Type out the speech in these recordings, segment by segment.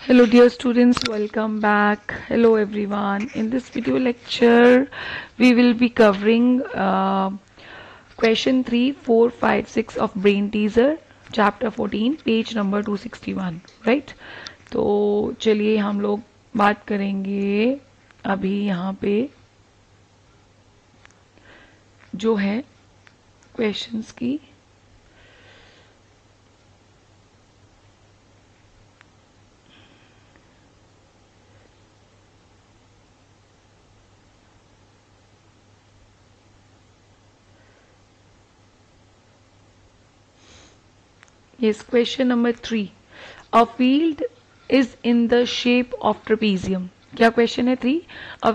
Hello dear students, welcome back. Hello everyone. In this video lecture, we will be covering question 3, 4, 5, 6 of Brain Teaser, chapter 14, page number 261, right? तो चलिए हम लोग बात करेंगे अभी यहाँ पे जो है क्वेश्चंस की. Yes, question number 3. A field is in the shape of trapezium. क्या क्वेश्चन है 3? A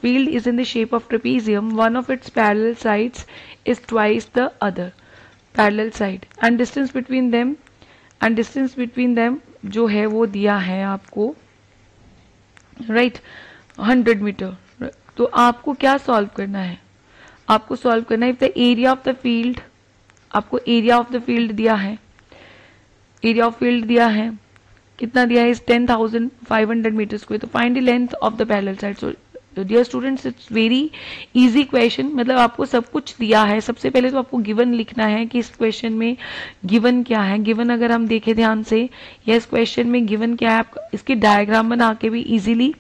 field is in the shape of trapezium. One of its parallel sides is twice the other parallel side, and distance between them जो है वो दिया है आपको, right, 100 metre. तो आपको क्या सॉल्व करना है? आपको सॉल्व करना है the area of the field. आपको एरिया ऑफ द फील्ड दिया है. एरिया ऑफ फील्ड दिया है, कितना दिया है? इस 10,500 मीटर स्क्वायर. तो find the length of the parallel side. So dear students, it's very easy question. मतलब आपको सब कुछ दिया है. सबसे पहले तो आपको गिवन लिखना है कि इस क्वेश्चन में गिवन क्या है. गिवन अगर हम देखें ध्यान से, या इस क्वेश्चन में गिवन क्या है, आप इसकी डायग्राम बना के भी इजीली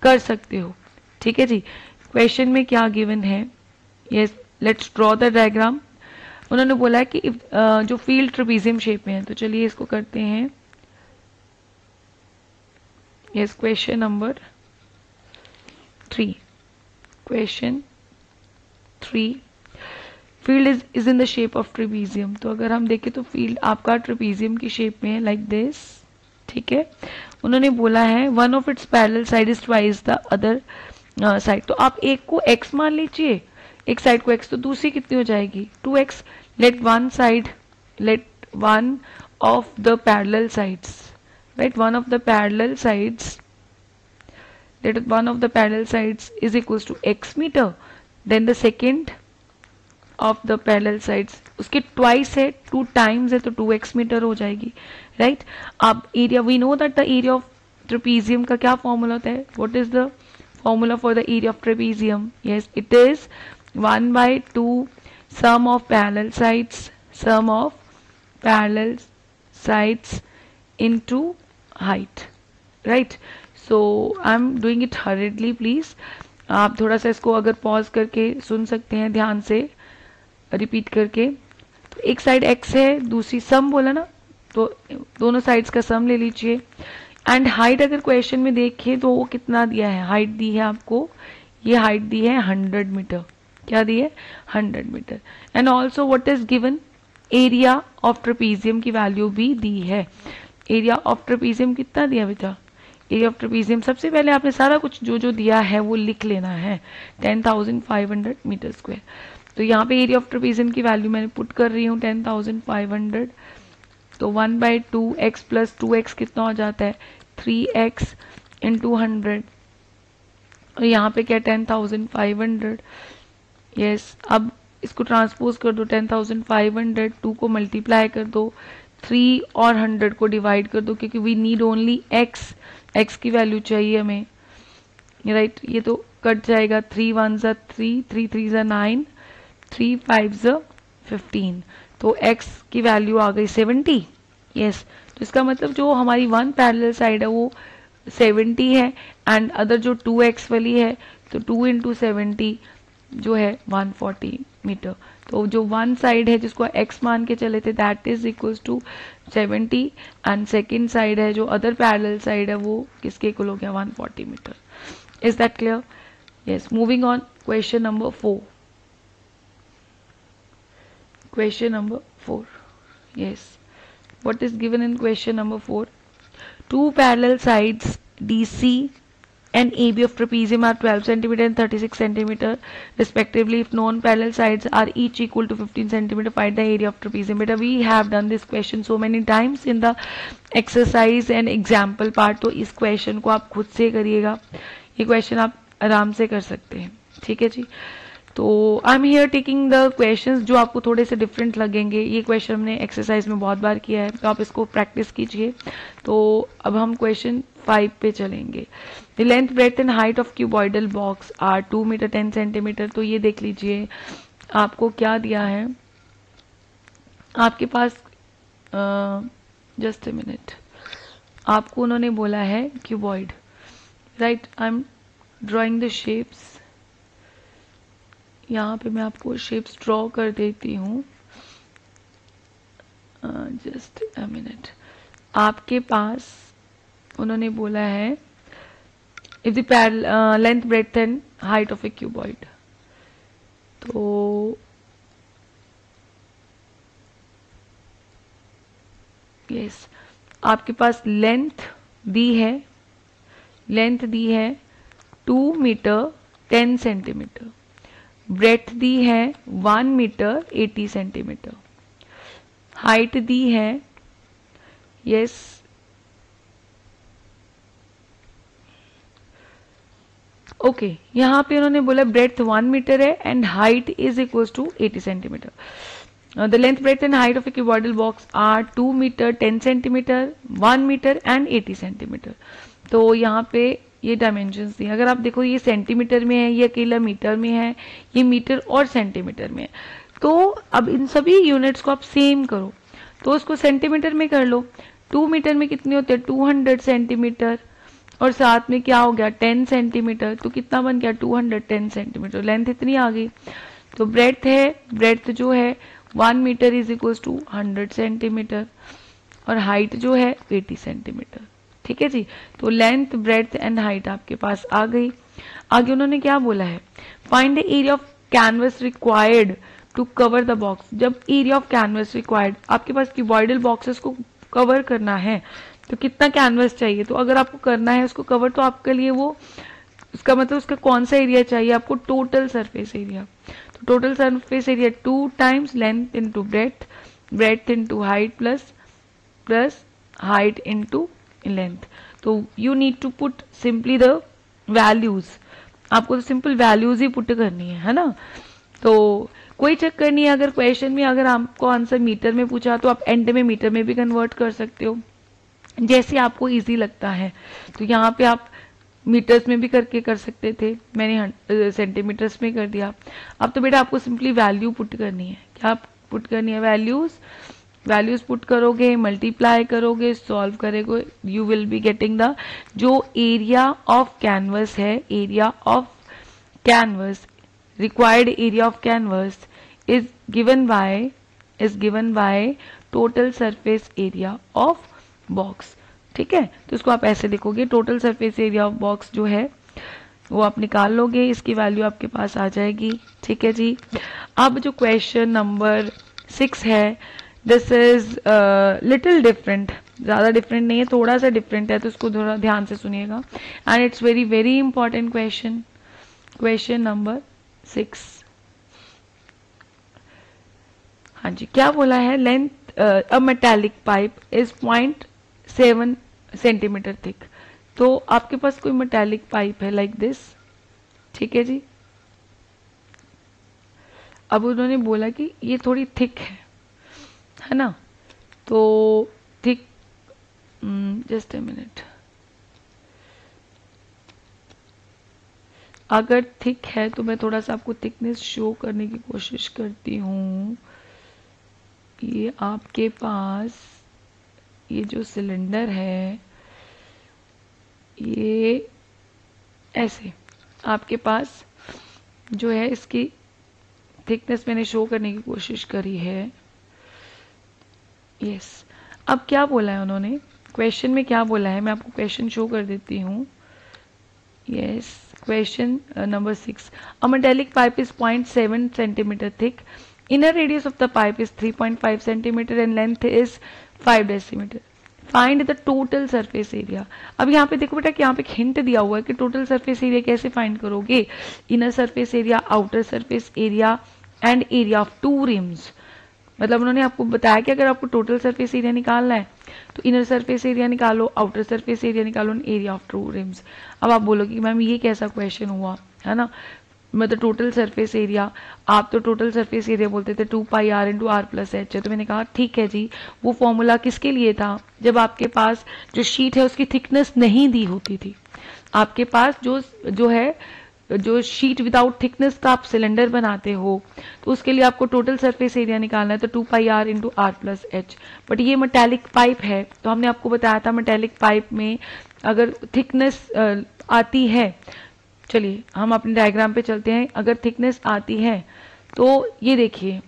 कर सकते हो. ठीक है जी. क्वेश्चन में क्या गिवन है? Yes, let's draw the diagram. उन्होंने बोला है कि जो फील्ड ट्रेपेजियम शेप में है. तो चलिए इसको करते हैं. Yes, question number 3. Question 3, field is in the shape of trapezium. तो अगर हम देखें तो फील्ड आपका ट्रेपेजियम की शेप में है, लाइक दिस. ठीक है. उन्होंने बोला है one of its parallel side is twice the other side. तो आप एक को x मान लीजिए, एक साइड को x, तो दूसरी कितनी हो जाएगी? 2x. let one of the parallel sides, right, one of the parallel sides is equals to x meter. then the second of the parallel sides उसके twice है, 2 times है, तो 2x मीटर हो जाएगी, right. अब area, we know that the area of trapezium का क्या formula होता है? what is the formula for the area of trapezium? yes, it is 1/2 sum of parallel sides into height, right. so I'm doing it hurriedly, please. आप थोड़ा सा इसको अगर pause करके सुन सकते हैं ध्यान से, रिपीट करके. तो एक साइड x है, दूसरी सम बोला ना, तो दोनों साइड्स का सम ले लीजिए. एंड हाइट अगर क्वेश्चन में देखें तो वो कितना दिया है? हाइट दी है आपको, ये हाइट दी है 100 मीटर. क्या दी है? 100 metre. And also what is given? Area of trapezium की वैल्यू भी दी है. एरिया ऑफ ट्रेपेजियम कितना दिया बेटा? एरिया ऑफ ट्रेपेजियम सबसे पहले आपने सारा कुछ जो जो दिया है वो लिख लेना है, 10,500 मीटर स्क्वायर. तो यहाँ पे एरिया ऑफ ट्रेपेजियम की वैल्यू मैंने पुट कर रही हूँ 10,500. तो 1/2 x प्लस 2x कितना हो जाता है? 3x into 100. और यहाँ पे क्या? 10,500. यस. अब इसको ट्रांसपोज कर दो. 10,500 2 को मल्टीप्लाई कर दो, 3 और 100 को डिवाइड कर दो, क्योंकि वी नीड ओनली x की वैल्यू चाहिए हमें, राइट. ये तो कट जाएगा. 3 1 3, 3 3 9, 3 5 15. तो x की वैल्यू आ गई 70. यस. तो इसका मतलब जो हमारी वन पैरेलल साइड है वो 70 है, एंड अदर जो 2x वाली है, तो 2 इंटू 70 जो है 140 मीटर. तो जो वन साइड है जिसको x मान के चले थे, that is equals to 70, and second side है जो अदर पैरेलल साइड है वो किसके इक्वल हो गया? 140 metre. Is that clear? Yes. Moving on, question number 4. Question number 4. Yes. What is given in question number 4? Two parallel sides DC and AB of trapezium are 12 cm and 36 cm respectively. If non-parallel sides are each equal to 15 cm, find the area of trapezium. Beta, we have done this question so many times in the exercise and example part. तो इस question को आप खुद से करिएगा. ये question आप आराम से कर सकते हैं. ठीक है जी. तो I am here taking the questions जो आपको थोड़े से डिफरेंट लगेंगे। ये क्वेश्चन हमने एक्सरसाइज में बहुत बार किया है, तो आप इसको प्रैक्टिस कीजिए। तो अब हम क्वेश्चन 5 पे चलेंगे। The length breadth and height of cuboidal box are 2 metre 10 centimetre. तो ये देख लीजिए आपको क्या दिया है, आपके पास जस्ट ए मिनट, आपको उन्होंने बोला है cuboid, right. I am drawing the shapes, यहाँ पे मैं आपको शेप्स ड्रॉ कर देती हूँ, जस्ट अ मिनट। आपके पास उन्होंने बोला है if the length breadth and height of A cuboid, तो यस आपके पास लेंथ दी है, लेंथ दी है 2 मीटर 10 सेंटीमीटर, ब्रेथ दी है 1 मीटर 80 सेंटीमीटर, हाइट दी है यस ओके, यहाँ पे उन्होंने बोला ब्रेथ 1 मीटर है and height is equals to 80 centimetre. The length breadth and height of a cuboidal box are 2 metre 10 centimetre 1 metre and 80 centimetre. तो यहाँ पे ये डायमेंशंस दिए, अगर आप देखो ये सेंटीमीटर में है, ये अकेला मीटर में है, ये मीटर और सेंटीमीटर में है। तो अब इन सभी यूनिट्स को आप सेम करो, तो उसको सेंटीमीटर में कर लो। 2 मीटर में कितने होते हैं 200 सेंटीमीटर, और साथ में क्या हो गया 10 सेंटीमीटर, तो कितना बन गया 210 सेंटीमीटर, लेंथ इतनी आ गई। तो ब्रेथ है, ब्रेथ जो है 1 metre is equals to 100 centimetre, और हाइट जो है 80 सेंटीमीटर। ठीक है जी, तो लेंथ ब्रेथ एंड हाइट आपके पास आ गई। आगे उन्होंने क्या बोला है, find the area of canvas required to cover the box. जब एरिया ऑफ कैनवस रिक्वायर्ड, आपके पास क्यूबॉइडल बॉक्सेस को कवर करना है तो कितना कैनवस चाहिए, तो अगर आपको करना है उसको कवर, तो आपके लिए वो उसका मतलब उसका कौन सा एरिया चाहिए आपको, टोटल सरफेस एरिया। तो total surface area 2 times length into breadth, breadth into height plus height into length. तो you need to put simply the values, आपको तो सिंपल वैल्यूज ही पुट करनी है ना। तो कोई चक्कर नहीं है, अगर क्वेश्चन में अगर आपको आंसर मीटर में पूछा तो आप एंड में मीटर में भी कन्वर्ट कर सकते हो, जैसे आपको इजी लगता है। तो यहाँ पे आप मीटर्स में भी करके कर सकते थे, मैंने सेंटीमीटर्स में कर दिया। अब तो बेटा आपको सिंपली वैल्यू पुट करनी है, क्या पुट करनी है, वैल्यूज पुट करोगे, मल्टीप्लाई करोगे, सॉल्व करोगे, you will be getting the जो एरिया ऑफ कैनवस है, area of canvas, required area of canvas is given by total surface area of box. ठीक है, तो इसको आप ऐसे लिखोगे, total surface area of box जो है वो आप निकाल लोगे, इसकी वैल्यू आपके पास आ जाएगी। ठीक है जी, अब जो क्वेश्चन नंबर 6 है, दिस इज लिटिल डिफरेंट, ज्यादा डिफरेंट नहीं है, थोड़ा सा डिफरेंट है, तो इसको थोड़ा ध्यान से सुनिएगा and it's very very important question. Question number 6, हाँ जी, क्या बोला है, length a metallic pipe is 0.7 centimetre thick. तो आपके पास कोई मेटालिक पाइप है लाइक दिस, ठीक है जी। अब उन्होंने बोला कि ये थोड़ी थिक है ना, तो थिक, जस्ट ए मिनट, अगर थिक है तो मैं थोड़ा सा आपको थिकनेस शो करने की कोशिश करती हूँ। ये आपके पास ये जो सिलेंडर है, ये ऐसे आपके पास जो है, इसकी थिकनेस मैंने शो करने की कोशिश करी है। यस, अब क्या बोला है उन्होंने, क्वेश्चन में क्या बोला है, मैं आपको क्वेश्चन शो कर देती हूँ। Yes, question number 6, a metallic pipe is 0.7 centimetre thick, inner radius of the pipe is 3.5 centimeter and length is 5 decimeter. Find the total surface area. अब यहाँ पे देखो बेटा कि यहाँ पे हिंट दिया हुआ है कि टोटल सरफेस एरिया कैसे फाइंड करोगे, inner surface area, outer surface area and area of 2 RIMS. मतलब उन्होंने आपको बताया कि अगर आपको टोटल सरफेस एरिया निकालना है तो इनर सरफेस एरिया निकालो, आउटर सरफेस एरिया निकालो, एरिया ऑफ 2 रिम्स। अब आप बोलोगे कि मैम ये कैसा क्वेश्चन हुआ, है ना, मतलब टोटल सरफेस एरिया, आप तो टोटल सरफेस एरिया बोलते थे 2πr into r plus H है। तो मैंने कहा ठीक है जी, वो फॉर्मूला किसके लिए था, जब आपके पास जो शीट है उसकी थिकनेस नहीं दी होती थी, आपके पास जो शीट विदाउट थिकनेस का आप सिलेंडर बनाते हो, तो उसके लिए आपको टोटल सरफेस एरिया निकालना है, तो 2πr into r plus h. But ये मेटेलिक पाइप है, तो हमने आपको बताया था मेटेलिक पाइप में अगर थिकनेस आती है, चलिए हम अपने डायग्राम पे चलते हैं। अगर थिकनेस आती है तो ये देखिए,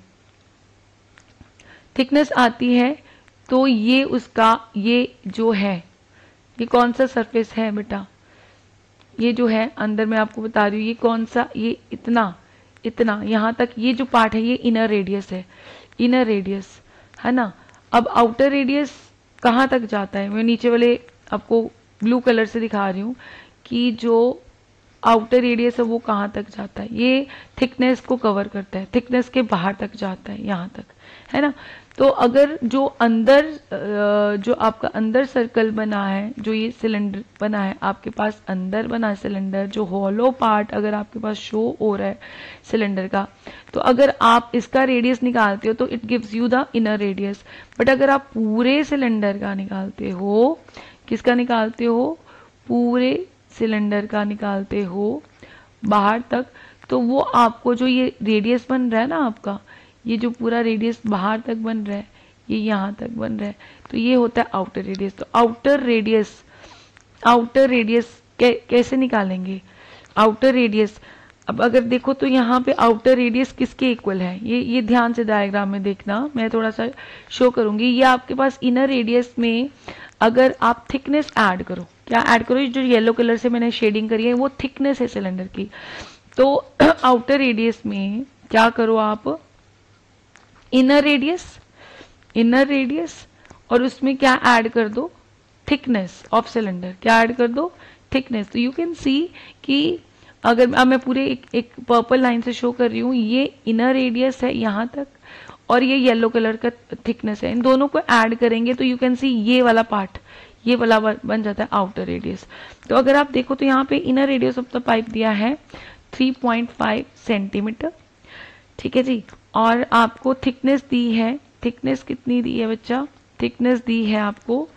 थिकनेस आती है तो ये उसका, ये जो है ये कौन सा सरफेस है बेटा, ये जो है अंदर मैं आपको बता रही हूँ, ये कौन सा, ये इतना इतना यहाँ तक ये जो पार्ट है ये इनर रेडियस है, इनर रेडियस है ना। अब आउटर रेडियस कहाँ तक जाता है, मैं नीचे वाले आपको ब्लू कलर से दिखा रही हूँ कि जो आउटर रेडियस है वो कहाँ तक जाता है, ये थिकनेस को कवर करता है, थिकनेस के बाहर तक जाता है, यहाँ तक, है ना। तो अगर जो अंदर जो आपका अंदर सर्कल बना है, जो ये सिलेंडर बना है आपके पास, अंदर बना है सिलेंडर, जो हॉलो पार्ट अगर आपके पास शो हो रहा है सिलेंडर का, तो अगर आप इसका रेडियस निकालते हो तो it gives you the inner radius. But अगर आप पूरे सिलेंडर का निकालते हो, किसका निकालते हो, पूरे सिलेंडर का निकालते हो बाहर तक, तो वो आपको जो ये रेडियस बन रहा है ना आपका, ये जो पूरा रेडियस बाहर तक बन रहा है, ये यहाँ तक बन रहा है, तो ये होता है आउटर रेडियस। तो आउटर रेडियस कैसे निकालेंगे, आउटर रेडियस, अब अगर देखो तो यहाँ पे आउटर रेडियस किसके इक्वल है, ये ध्यान से डायग्राम में देखना, मैं थोड़ा सा शो करूंगी। ये आपके पास इनर रेडियस में अगर आप थिकनेस ऐड करो, क्या ऐड करो, जो येलो कलर से मैंने शेडिंग करी है वो थिकनेस है सिलेंडर की, तो आउटर रेडियस में क्या करो आप, इनर रेडियस और उसमें क्या ऐड कर दो, थिकनेस ऑफ सिलेंडर, क्या ऐड कर दो, थिकनेस। तो यू कैन सी कि अगर अब मैं पूरे एक पर्पल लाइन से शो कर रही हूँ, ये इनर रेडियस है यहाँ तक और ये येलो कलर का थिकनेस है, इन दोनों को ऐड करेंगे तो यू कैन सी ये वाला पार्ट, ये वाला बन जाता है आउटर रेडियस। तो अगर आप देखो तो यहाँ पे inner radius of the pipe दिया है 3.5 सेंटीमीटर, ठीक है जी, और आपको थिकनेस दी है, थिकनेस कितनी दी है बच्चा, थिकनेस दी है आपको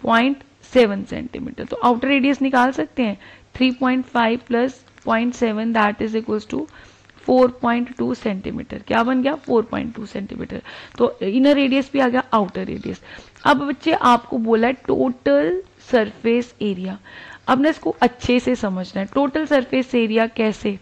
0.7 सेंटीमीटर। तो आउटर रेडियस निकाल सकते हैं, 3.5 plus 0.7 that is equals to 4.2 centimetre, क्या बन गया 4.2 सेंटीमीटर। तो इनर रेडियस भी आ गया, आउटर रेडियस। अब बच्चे आपको बोला है टोटल सरफेस एरिया, अब ना इसको अच्छे से समझना है, टोटल सरफेस एरिया कैसे,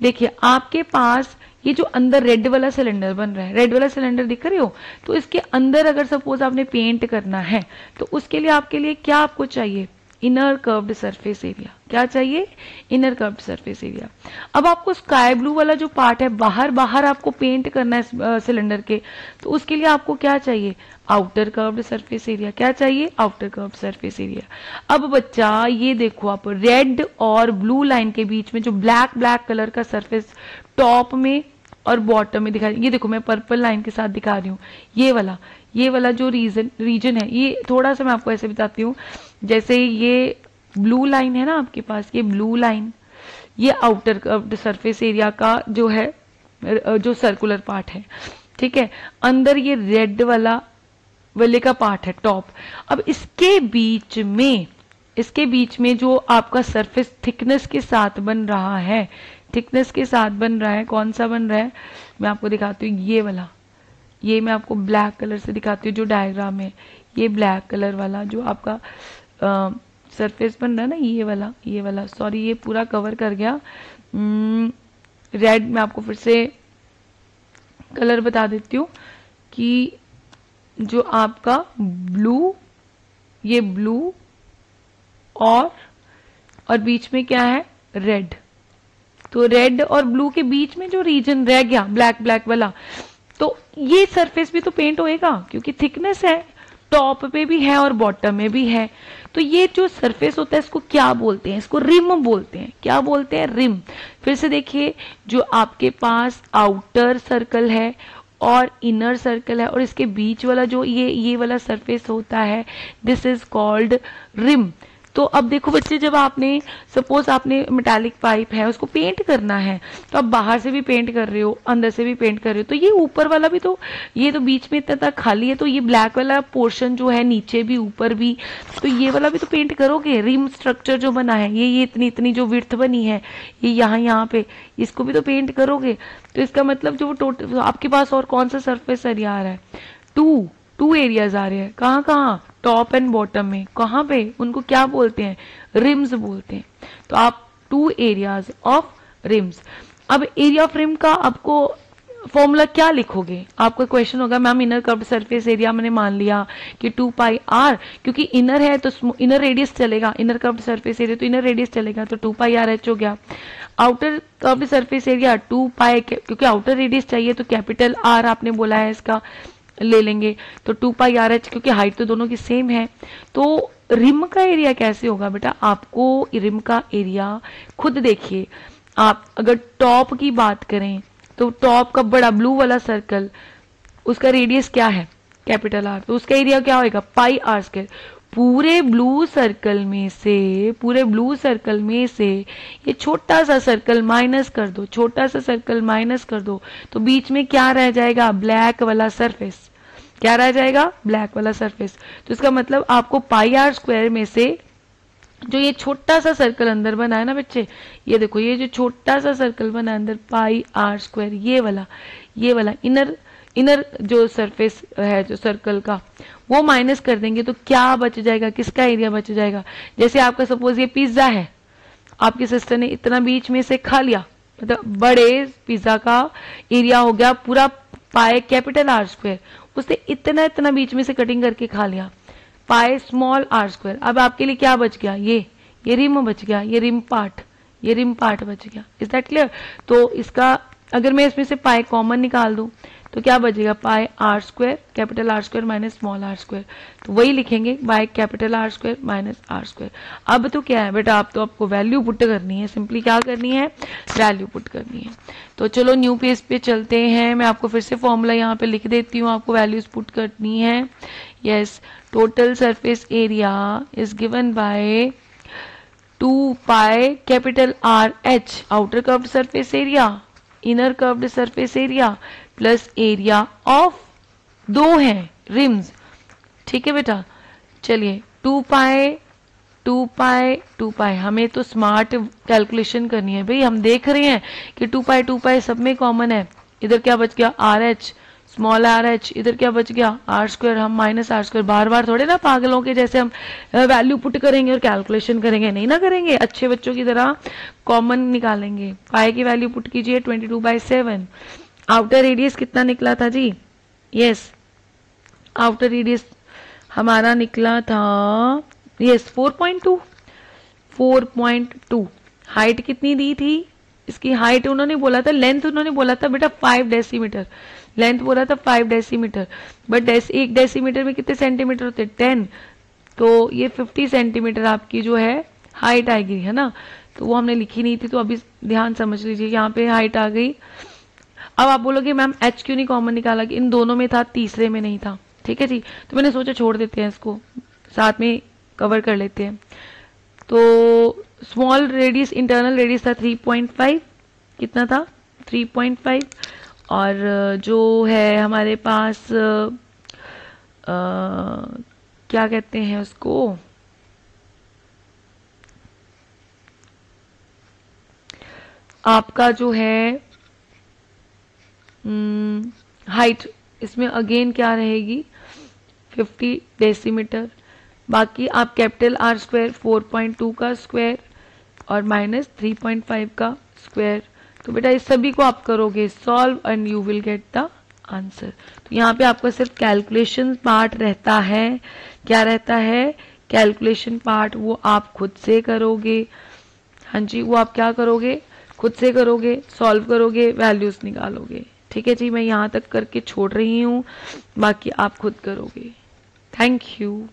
देखिए आपके पास ये जो अंदर रेड वाला सिलेंडर बन रहा है, रेड वाला सिलेंडर दिख रहे हो, तो इसके अंदर अगर सपोज आपने पेंट करना है तो उसके लिए आपके लिए क्या आपको चाहिए, इनर कर्व्ड सरफेस एरिया, क्या चाहिए, इनर कर्व्ड सरफेस एरिया। अब आपको स्काई ब्लू वाला जो पार्ट है बाहर आपको पेंट करना है सिलेंडर के, तो उसके लिए आपको क्या चाहिए, आउटर कर्व्ड सरफेस एरिया, क्या चाहिए, आउटर कर्व्ड सरफेस एरिया। अब बच्चा ये देखो आप रेड और ब्लू लाइन के बीच में जो ब्लैक कलर का सरफेस टॉप में और बॉटम में दिखा, ये देखो मैं पर्पल लाइन के साथ दिखा रही हूँ, ये वाला जो रीजन है, ये थोड़ा सा मैं आपको ऐसे बताती हूँ, जैसे ये ब्लू लाइन है ना आपके पास, ये ब्लू लाइन, ये आउटर कर्व्ड सरफेस एरिया का जो है जो सर्कुलर पार्ट है, ठीक है, अंदर ये रेड वाले का पार्ट है टॉप। अब इसके बीच में जो आपका सरफेस थिकनेस के साथ बन रहा है, थिकनेस के साथ बन रहा है, कौन सा बन रहा है, मैं आपको दिखाती हूँ, ये वाला, ये मैं आपको ब्लैक कलर से दिखाती हूँ जो डायग्राम है, ये ब्लैक कलर वाला जो आपका सरफेस बन रहा है ना, ये वाला सॉरी ये पूरा कवर कर गया, रेड, मैं आपको फिर से कलर बता देती हूँ कि जो आपका ब्लू, ये ब्लू और बीच में क्या है, रेड, तो रेड और ब्लू के बीच में जो रीजन रह गया ब्लैक वाला, तो ये सरफेस भी तो पेंट होएगा क्योंकि थिकनेस है, टॉप पे भी है और बॉटम में भी है। तो ये जो सरफेस होता है इसको क्या बोलते हैं, इसको रिम बोलते हैं, क्या बोलते हैं, रिम। फिर से देखिए, जो आपके पास आउटर सर्कल है और इनर सर्कल है और इसके बीच वाला जो ये वाला सरफेस होता है, दिस इज कॉल्ड रिम। तो अब देखो बच्चे, जब आपने सपोज आपने मेटालिक पाइप है उसको पेंट करना है, तो आप बाहर से भी पेंट कर रहे हो, अंदर से भी पेंट कर रहे हो, तो ये ऊपर वाला भी तो, ये तो बीच में इतना तक खाली है, तो ये ब्लैक वाला पोर्शन जो है नीचे भी ऊपर भी, तो ये वाला भी तो पेंट करोगे। रिम स्ट्रक्चर जो बना है, ये इतनी इतनी जो विड्थ बनी है, ये यहाँ पे, इसको भी तो पेंट करोगे। तो इसका मतलब जो टोटल आपके पास और कौन सा सरफेस एरिया आ रहा है, टू एरियाज आ रहे हैं। कहाँ कहाँ, टॉप एंड बॉटम में। कहाँ पे, उनको क्या बोलते हैं, रिम्स बोलते हैं। तो आप 2 एरियाज ऑफ रिम्स। अब एरिया ऑफ रिम का आपको फॉर्मूला क्या लिखोगे, आपका क्वेश्चन होगा ma'am inner curved surface area मैंने मान लिया कि 2 पाई आर, क्योंकि इनर है तो इनर रेडियस चलेगा, इनर कर्व्ड सरफेस एरिया तो इनर रेडियस चलेगा, तो 2 पाई आर एच हो गया। आउटर कर्व्ड सरफेस एरिया 2 पाई, क्योंकि आउटर रेडियस चाहिए तो कैपिटल आर आपने बोला है इसका ले लेंगे, तो 2 पाई आर एच, क्योंकि हाइट तो दोनों की सेम है। तो रिम का एरिया कैसे होगा बेटा, आपको रिम का एरिया खुद देखिए। आप अगर टॉप की बात करें तो टॉप का बड़ा ब्लू वाला सर्कल, उसका रेडियस क्या है, कैपिटल आर, तो उसका एरिया क्या होगा, पाई आर स्क्वायर। पूरे ब्लू सर्कल में से ये छोटा सा सर्कल माइनस कर दो, छोटा सा सर्कल माइनस कर दो, तो बीच में क्या रह जाएगा, ब्लैक वाला सरफेस। क्या रह जाएगा, ब्लैक वाला सरफेस। तो इसका मतलब आपको पाई आर स्क्वायर में से जो ये छोटा सा सर्कल अंदर बना है ना बच्चे, ये देखो, ये जो छोटा सा सर्कल बना है अंदर, पाई आर स्क्वायर, ये वाला इनर जो सरफेस है जो सर्कल का, वो माइनस कर देंगे तो क्या बच जाएगा, किसका एरिया बच जाएगा। जैसे आपका सपोज ये पिज्जा है, आपकी सिस्टर ने इतना बीच में से खा लिया, मतलब बड़े पिज्जा का एरिया हो गया पूरा पाई कैपिटल आर स्क्वायर, उसने इतना इतना बीच में से कटिंग करके खा लिया, पाई स्मॉल आर स्क्वायर। अब आपके लिए क्या बच गया, ये रिम बच गया, ये रिम पार्ट बच गया। Is that clear. तो इसका अगर मैं इसमें से पाई कॉमन निकाल दूं तो क्या बचेगा, pi R square, capital R square minus small R square, तो वही लिखेंगे by capital R square minus R square. अब तो क्या है बेटा, आप तो आपको वैल्यू पुट करनी है, सिंपली क्या करनी है, वैल्यू पुट करनी है। तो चलो न्यू पेज पे चलते हैं, मैं आपको फिर से फॉर्मूला यहाँ पे लिख देती हूँ, आपको वैल्यूज पुट करनी है। Yes, total surface area is given by 2 pi capital R H, outer curved surface area, inner curved surface area, plus area of 2 हैं रिम्स। ठीक है बेटा, चलिए 2 पाई, हमें तो स्मार्ट कैलकुलेशन करनी है भाई। हम देख रहे हैं कि 2 पाई सब में कॉमन है। इधर क्या बच गया, R H, small R H, इधर क्या बच गया, आर स्क्वायर। हम माइनस आर स्क्वायर बार बार थोड़े ना पागलों के जैसे हम वैल्यू पुट करेंगे और कैलकुलेशन करेंगे, नहीं ना करेंगे, अच्छे बच्चों की तरह कॉमन निकालेंगे। पाई की वैल्यू पुट कीजिए 22/7। आउटर रेडियस कितना निकला था जी, यस, आउटर रेडियस हमारा निकला था, यस 4.2। हाइट कितनी दी थी, इसकी हाइट उन्होंने बोला था, लेंथ उन्होंने बोला था बेटा 5 डेसीमीटर, लेंथ बोला था 5 डेसीमीटर, बट 1 डेसीमीटर में कितने सेंटीमीटर होते, 10, तो ये 50 सेंटीमीटर आपकी जो है हाइट आएगी, है ना। तो वो हमने लिखी नहीं थी, तो अभी ध्यान समझ लीजिए, यहाँ पे हाइट आ गई। अब आप बोलोगे मैम एच क्यों नहीं कॉमन निकाला, कि इन दोनों में था, तीसरे में नहीं था। ठीक है जी, तो मैंने सोचा छोड़ देते हैं, इसको साथ में कवर कर लेते हैं। तो स्मॉल रेडियस, इंटरनल रेडियस था 3.5, कितना था 3.5, और जो है हमारे पास क्या कहते हैं उसको, आपका जो है हाइट, इसमें अगेन क्या रहेगी 50 डेसीमीटर। बाकी आप कैपिटल आर स्क्वायर 4.2 का स्क्वायर और माइनस 3.5 का स्क्वायर, तो बेटा इस सभी को आप करोगे solve and you will get the answer. तो यहाँ पे आपका सिर्फ कैलकुलेशन पार्ट रहता है, क्या रहता है, कैलकुलेशन पार्ट, वो आप खुद से करोगे। हाँ जी, वो आप क्या करोगे, खुद से करोगे, सॉल्व करोगे, वैल्यूज निकालोगे। ठीक है जी, मैं यहाँ तक करके छोड़ रही हूँ, बाकी आप खुद करोगे। Thank you.